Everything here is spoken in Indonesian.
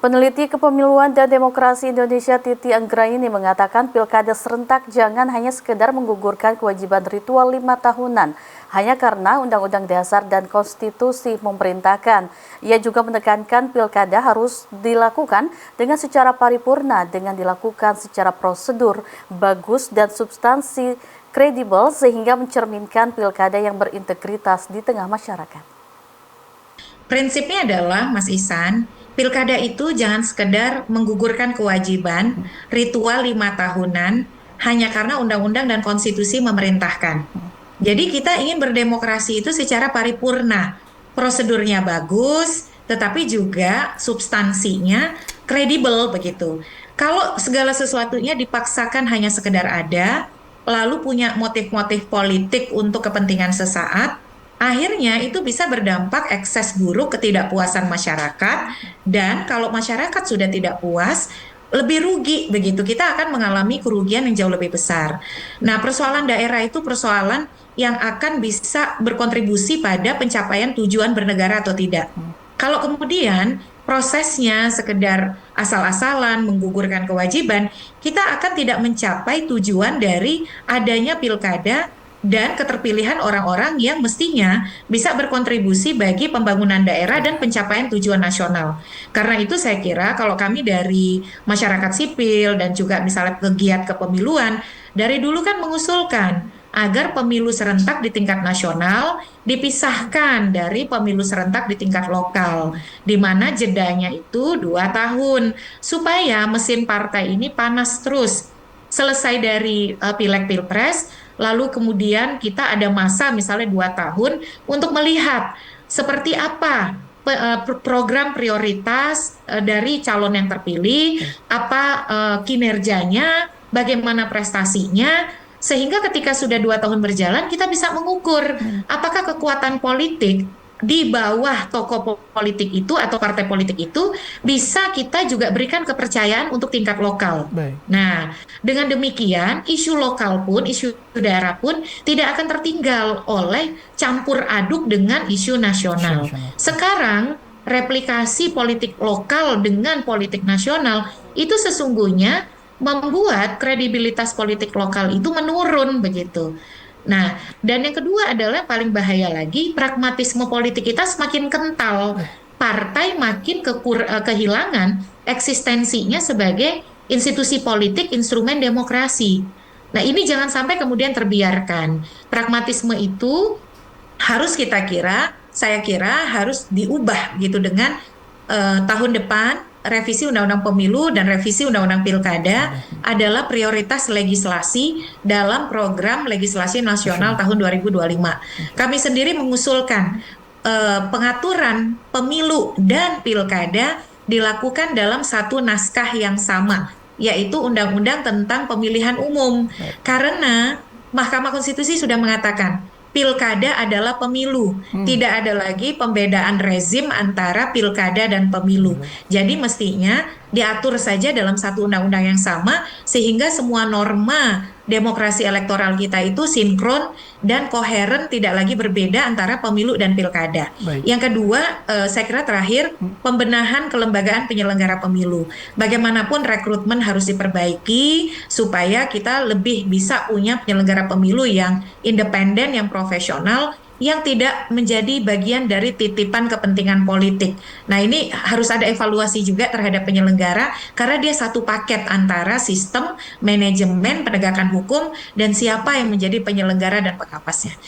Peneliti Kepemiluan dan Demokrasi Indonesia Titi Anggraini mengatakan pilkada serentak jangan hanya sekedar menggugurkan kewajiban ritual 5 tahunan, hanya karena Undang-Undang Dasar dan Konstitusi memerintahkan. Ia juga menekankan pilkada harus dilakukan dengan secara paripurna, dengan dilakukan secara prosedur, bagus dan substansi kredibel sehingga mencerminkan pilkada yang berintegritas di tengah masyarakat. Prinsipnya adalah, Mas Ihsan, pilkada itu jangan sekedar menggugurkan kewajiban ritual 5 tahunan hanya karena undang-undang dan konstitusi memerintahkan. Jadi kita ingin berdemokrasi itu secara paripurna, prosedurnya bagus, tetapi juga substansinya kredibel begitu. Kalau segala sesuatunya dipaksakan hanya sekedar ada, lalu punya motif-motif politik untuk kepentingan sesaat, akhirnya itu bisa berdampak ekses buruk ketidakpuasan masyarakat, dan kalau masyarakat sudah tidak puas, lebih rugi begitu. Kita akan mengalami kerugian yang jauh lebih besar. Nah, persoalan daerah itu persoalan yang akan bisa berkontribusi pada pencapaian tujuan bernegara atau tidak. Kalau kemudian prosesnya sekedar asal-asalan menggugurkan kewajiban, kita akan tidak mencapai tujuan dari adanya pilkada dan keterpilihan orang-orang yang mestinya bisa berkontribusi bagi pembangunan daerah dan pencapaian tujuan nasional. Karena itu saya kira kalau kami dari masyarakat sipil dan juga misalnya pegiat kepemiluan, dari dulu kan mengusulkan agar pemilu serentak di tingkat nasional dipisahkan dari pemilu serentak di tingkat lokal, di mana jedanya itu 2 tahun, supaya mesin partai ini panas terus. Selesai dari pileg pilpres, lalu kemudian kita ada masa misalnya 2 tahun untuk melihat seperti apa program prioritas dari calon yang terpilih, apa kinerjanya, bagaimana prestasinya, sehingga ketika sudah 2 tahun berjalan kita bisa mengukur apakah kekuatan politik di bawah tokoh politik itu atau partai politik itu bisa kita juga berikan kepercayaan untuk tingkat lokal. Baik. Nah, dengan demikian isu lokal pun, isu daerah pun tidak akan tertinggal oleh campur aduk dengan isu nasional. Sekarang replikasi politik lokal dengan politik nasional itu sesungguhnya membuat kredibilitas politik lokal itu menurun begitu. Nah, dan yang kedua adalah paling bahaya lagi, pragmatisme politik kita semakin kental. Partai makin kehilangan eksistensinya sebagai institusi politik, instrumen demokrasi. Nah, ini jangan sampai kemudian terbiarkan. Pragmatisme itu harus saya kira harus diubah gitu dengan tahun depan revisi Undang-Undang Pemilu dan revisi Undang-Undang Pilkada adalah prioritas legislasi dalam program legislasi nasional tahun 2025. Kami sendiri mengusulkan pengaturan pemilu dan pilkada dilakukan dalam satu naskah yang sama, yaitu Undang-Undang tentang Pemilihan Umum. Karena Mahkamah Konstitusi sudah mengatakan pilkada adalah pemilu. Tidak ada lagi pembedaan rezim antara pilkada dan pemilu. Jadi mestinya diatur saja dalam satu undang-undang yang sama sehingga semua norma demokrasi elektoral kita itu sinkron dan koheren, tidak lagi berbeda antara pemilu dan pilkada. Baik. Yang kedua, saya kira terakhir, pembenahan kelembagaan penyelenggara pemilu. Bagaimanapun rekrutmen harus diperbaiki supaya kita lebih bisa punya penyelenggara pemilu yang independen, yang profesional, yang tidak menjadi bagian dari titipan kepentingan politik. Nah, ini harus ada evaluasi juga terhadap penyelenggara karena dia satu paket antara sistem, manajemen, penegakan hukum, dan siapa yang menjadi penyelenggara dan pengawasnya.